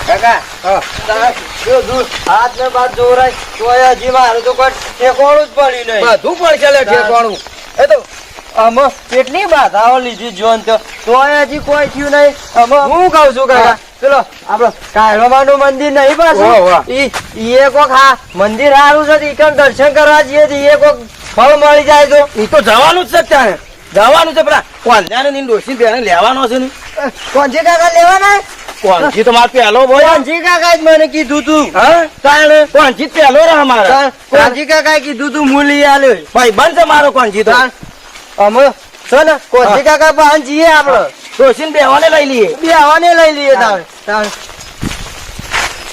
કાકા જો દૂર હાથ ને બાદ જોરાય તોય હજી મારું તો કોઈ ઠેકોણું જ પડ્યું નહીં. બધું પડશે લે ઠેકોણું. એ તો આમાં કેટલી બાધાઓ લીધી જોન તોય હજી કોઈ થયું નહીં. આમાં હું કહું છું કાકા ચલો આપડે કાયરોમાનું મંદિર નહીં પાછું ઈ કોક હા મંદિર સારું છે ઈકન દર્શન કરવા જઈએ તો એ કોક ફળ મળી જાય તો એ તો જવાનું જ છે ત્યાં જવાનું છે પેલા કોંજાને ની ડોસી બેને લેવાનો છે ને કોણજી કાકા લેવાના કોંજી તો મારો પહેલો બોય કોણજી કાકા જ મને કીધું તું હા તાણે કોંજી પહેલો રહે મારા કોણજી કાકા કીધું તું મૂલી આલ્યો ભાઈ બંધ છે મારો કોંજી તો અમે છે ને કોણજી કાકા પાસે જઈએ આપડે ડોસીને બેવાને લઈ લઈએ બેવાને લઈ લઈએ તાણ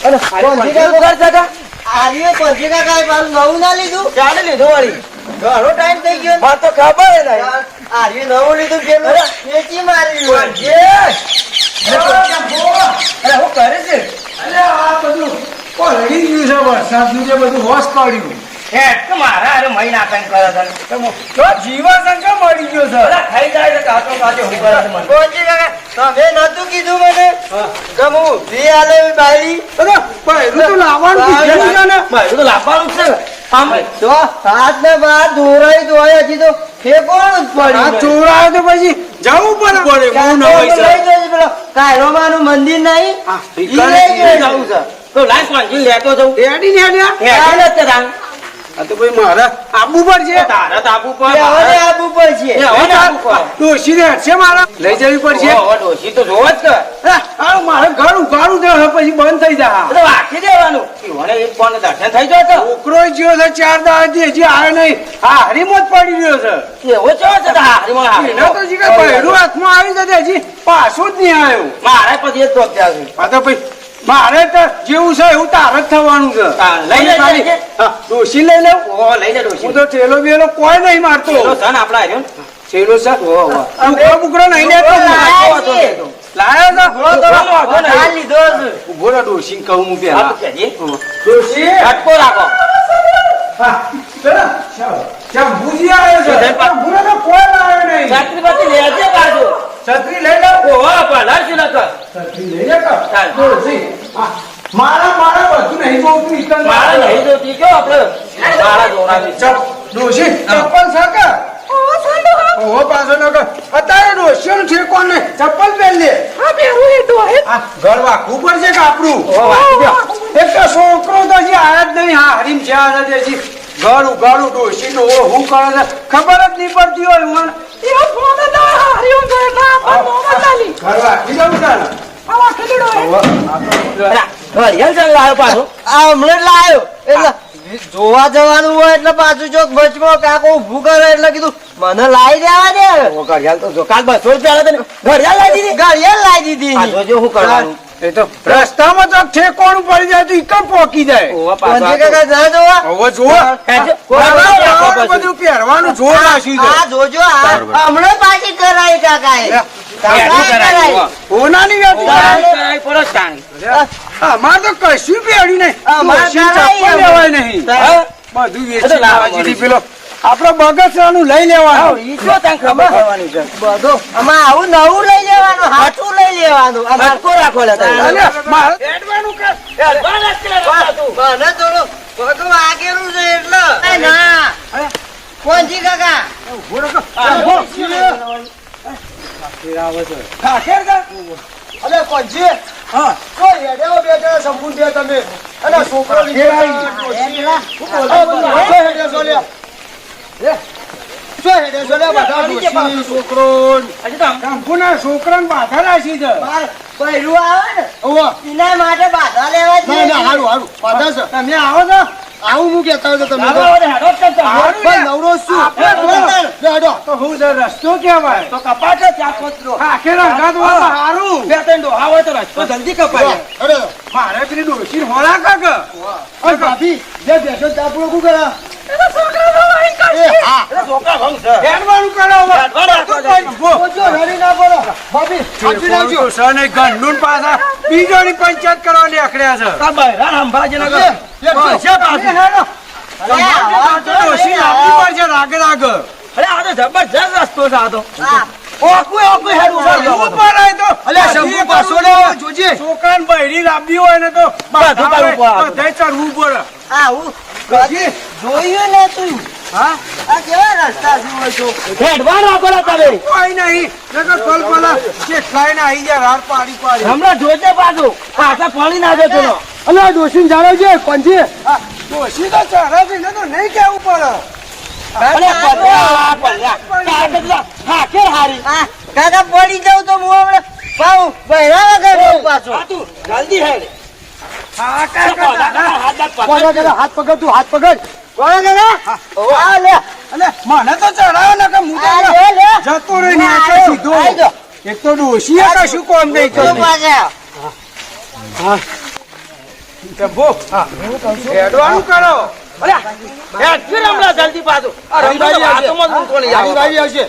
અને કોણજી કાકા ઘર જગા આર્ય કોણજી કાકા પાછું નવું ના લીધું ચાલે લીધો વળી ઘણો ટાઈમ થઈ ગયો મને તો ખબર નહીં આર્ય નવું લીધું પેલું વેચી મારી કોંજી અરે હું કરે છે અરે આ બધું પલળી ગયું છે વરસાદનું જે બધું હોશ પાડ્યું હેટ કે મારા અરે મહિના કાંઈ કરે છે તો જીવાશંકર મળી ગયો છે અરે ખાઈ જાય તો કાચો કાચો હું કરે છે મને કોણજી કાકા તમે નતું કીધું મને કે હું વી આલે બારી અરે પહેલું તો લાવવાનું કીધું છે ને ભાઈ તો લાવવાનું જ છે આમ તો હાથ ને બહાર દોરાઈ દોય હજી તો ઠેકોણું જ આ પડ્યું ચોરાયો તો પછી જવું પડે હું ન હોય છે કાયરોમાનું મંદિર નહીં હા, ઈ લઈ જજો. જવું છે તો લાઈફ વાંચી લેતો જવું એડી ને એડી હેડ જ તે તાણ આ તો ભાઈ મારે આબુ પડશે તારા તાબુ પર હવે આબુ પડશે હવે તાબુ પર ડોશી ને હેઠશે મારા લઈ જવી પડશે હવે ડોશી તો જોવો જ કે આ મારે ઘર ઉઘાડું છે હવે પછી બંધ થઈ જાય તો વાંચી દેવાનું મને એક ફોન દર્શન થઈ જાય તો છોકરો જ્યો છે 4 દાડાથી હજી આવ્યો નહીં આ હરીમો જ પડી રહ્યો છે એવો ચો છે તો હારીમાં એનો તો જી કઈ પહેલું હાથમાં આવી જશે હજી પાછું જ નહીં આવ્યું મારે પછી એ જ તો ત્યાં છે આ તો ભાઈ મારે તો જેવું છે એવું તારે જ થવાનું છે લઈ લે, લઈ લે. હા, ડોશી લઈ લઉં ઓ લઈ લે ડોશી હું તો ઠેલો બેલો કોઈ નહીં મારતો પેલો સન આપડા આવ્યો ને છેલ્લો છે ઉકળો બુકળો નહીં લેતો લાયા છીએ. લાયો વાંધો નહીં. આ લીધો છે. ઉભો રહો ડોશી કહું હું હા, પેલા તો કહેજે. ડોશી ઝટકો રાખો હા ચલો ચાલ ભૂજી આવ્યો છે ભૂરો તો કોઈ લાવ્યો નહીં છત્રી બત્રી લેજે પાછું છત્રી લઈ લઉં ઓહો પલાર છે નકર છત્રી લઈ લે કર ચાલ. ડોશી હા, મારા બધું નહીં બહુ તું ઈકન મારે નહીં જોતી કયો આપણે મારા જોડાવી ચપ ડોશી ચપ્પલ સાકા ઓહો પાછો ન કર અત્યારે ડોશીઓ નું ઠેકો ને ચપ્પલ પહેર લે આ ઘર વાકવું પડશે કે આપણું ઓહો વાંચી દો એક તો છોકરો તો હજી આયા જ નહીં હા હરીમ છે હજી ઘર ઉગાડું ડોશી નું હું કરે છે ખબર જ નહીં પડતી હોય મને ઘર વાકી જવું તારે હરિયલ ચાલ લાવ્યો પાછો આ હમણાં જ લાયો એટલે જોવા જવાનું હોય એટલે પાછું ચોક વચમાં કાકો ઊભું કરે એટલે કીધું મને લાવી દેવા દે ઘડિયાળ તો જો કાલ 200 રૂપિયા તને ઘડિયાળ લાવી દીધી ગાડીએ લાવી દીધી આ જોજો શું કરવાનું એ તો રસ્તામાં તો ઠેકોણું પડી જાય તો ઈકણ પોકી જાય ઓહો કોણજી પાછો કાકા જા જોવા હવે જુઓ હેજો. બધું પહેરવાનું જોર રાખ્યું છે આ જોજો આ હમણાં પાછી કરાઈ કાકાએ કરાઈ. હોનાની કરાય પડે તાણી. અમાર તો કશું પહેર્યું નહીં અમાર ડોશી કરાય ચપ્પલ એવું. લેવાય નહીં હા? બધું એ તો વેચી લાવવા લાવવા મળી પેલો આપડે બગસરાનું લઈ લેવાનું ઈ જો તને ખબર પડવાની છે બધું આમાં આવું નવું લઈ લેવાનું હાચું લઈ લેવાનું અમાર ઝટકો રાખો લે તારે. અલે, મારે મને થોડું બધું આગેલું છે એટલે એ ના કોણજી કાકા અરે કોણજી હા તો હેડ્યા બેઠા સંપૂર્ણ થયા તમે અને છોકરો લીધો છોકરો હજી તો આમ. કંકુના છોકરાને બાધા રાખી છે પહેલું આવે ને ઓવા. એના માટે બાધા લેવા જ ના, ના, નહીં. હારું, પાછા છે. તમે આવો છો આવું હું કેતા હોય તો તમે ચાલો હવે હેડો જ કરતા. હારું ભાઈ ને. નવરો છું હેડો. તો હું છે રસ્તો કેવાય તો કપાટ જ ત્યાં કોતરો. આખે રંગાત વાળા હારું બે ત્રણ ડોહા હોય તો રસ્તો જલ્દી કપાય. મારે પેલી ડોશી હોળા કાક અરે ભાભી જે બેસો ચાપડો કુ કરા એટલે છોકરા ભંગ છે. હેડવાનું કરો હવે. હેડવાનું રાખો જલ્દી. ઉભો. ઓછો રડી ના પડો ભાભી આપી નાખજો તો છે ને ગંડુન પાછા બીજોની પંચાયત કરવા નીકળ્યા છે આ બહેરાન અંબાજીનગર. પૈસા પાછું. ડોશી આપવી પડશે રાગે રાગ અરે આ તો જબરજસ્ત રસ્તો છે આ તો. ઓકું હેડ ઉપર આય તો અલ્યા, શંભુ પાછો ને જોજે. છોકરાને બૈરી લાંબી હોય ને તો બધું કરવું પડે. બધે ચડવું પડે આવું પછી જોયું ને તું હા આ કેવા રસ્તા જુઓ છો હેડવા રાખો તમે કોઈ નહીં નકર કલ્પના કેટલાય ને આઈ ગયા રાર પાડી પાડી હમણાં જોજે પાછા પાણી નાખે ચલો અલ્યા ડોશીને જાણો છે કોણજી ડોશી તો ચડે છે ને તો નહીં કેવું પડે હા કે હારી આ કાકા પડી જાવ તો હું હમણાં પાઉં બહેરા વગર પાછો જલ્દી હેડ હા કાકા હાથ પકડ તું હાથ પકડ કોણ કાકા આ લે અલે મને તો ચડાયો ને કે હું આ લે લે તો જતો રહી ને આ સીધો આઈ જો. એક તો ડોશી કશું કોમ નહીં તો કર્યું પાછા ચંપો હેડવાનું કરો હેડ ફિર હમણાં જલ્દી પાછું હાથમાં જ મૂકો નહીં આવશે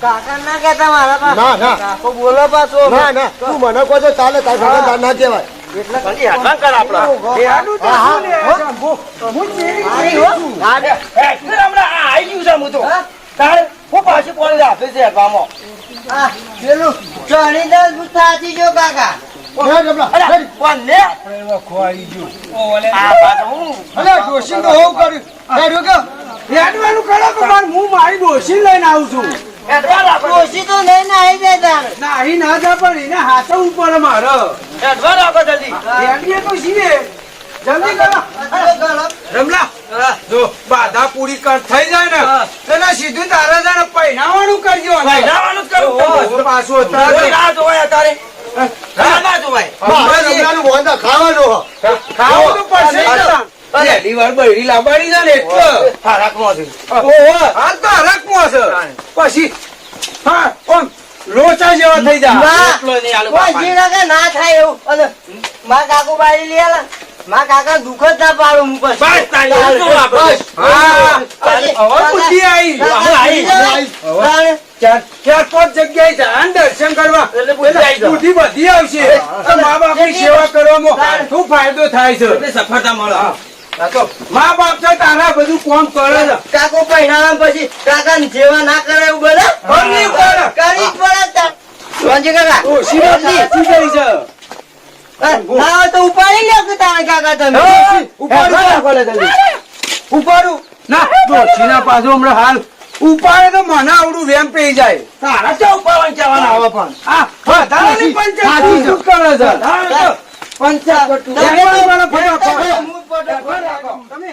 કાકા ના કહેતા મારા પાસે ના, ના. કાકો બોલો પાછો ના ના તું મને કહો તો ચાલે તાર ભગવાન ના કહેવાય જલ્દી હેડવાન કર આપણા હેડું તો શું લે ચંપો હું ચેરી મારી કરી હો. છું. હેડ ફિર હમણાં આઈ ગયું છે હું તો હા? તારે હું પાછી પાણી આપે છે હેડવામાં આ પેલું ચણી દસ થાતી જો કાકા અરે કોણ ને આપણે ખોવાઈ ગયું આ પાછો હું અલે ડોશી તો હોવ કર્યું હેડ્યું કે હેડવાનું કરો તો હું મારી ડોશી લઈને આવું છું હેડવા રાખો ડોશી તો લઈને આવી જાય તારે નાહી ના જા પણ એને હાથો ઉપર મારો હેડવા રાખો જલ્દી હેડીએ તો છીએ જલ્દી કરો આ ગળો. રમલા જો બાધા પૂરી કર થઈ જાય ને તને સીધું તારે જાણે પહેરાવાનું કરજો પહેરાવાનું જ કરું. ઓ, પાછું કોઈ અત્યારે ના જોવાય અત્યારે ના જોવાય ખાવું તો પડશે જ. પહેલી વાર બૈરી લાવવાની છે ને એટલે ફરાકમાંથી ઓહો, હાલ તો હરકમાં છે પછી હા ઓમ લોચા જેવા થઈ જાય ના. રોટલો નહીં આલુ કોઈ બાપા. જે લાગે ના થાય એવું અને મારા કાકુ બાળી લે આલા. મારા કાકા દુઃખ જ ના પાડું હું પછી. બસ તારી શું આપણે? હા પછી હવે બુદ્ધિ આવી કાકા આવી, આવી જાય. તારે ચાર પાંચ જગ્યાએ જાય ને દર્શન કરવા એટલે બુદ્ધિ આવી જાય. બુદ્ધિ બધી આવશે તો મા બાપની સેવા કરવામાં શું ફાયદો થાય છે એટલે સફળતા મળે આ તો મા બાપ છે તારા બધું કામ કરે છે કાકો પહેરાવા પછી કાકા જેવા ના કરે એવું બને કરવી પડે. કરી જ પડે જ તાર. રોંજી કાકા ડોશી ને સાચી કરી છે ના હોય તો ઉપાડી લ્યો કે તારે કાકા તમે ઉપાડું ના ડોશીના પાછું હમણાં હાલ ઉપાડે તો મને આવડું વેમ પી જાય તારા ચા ઉપાડવાનું કહેવાના આવે પણ આ વધારાની પંચાયત શું કરે છે પંચાયત તમે ફટાફટ હું જ પડે. તમે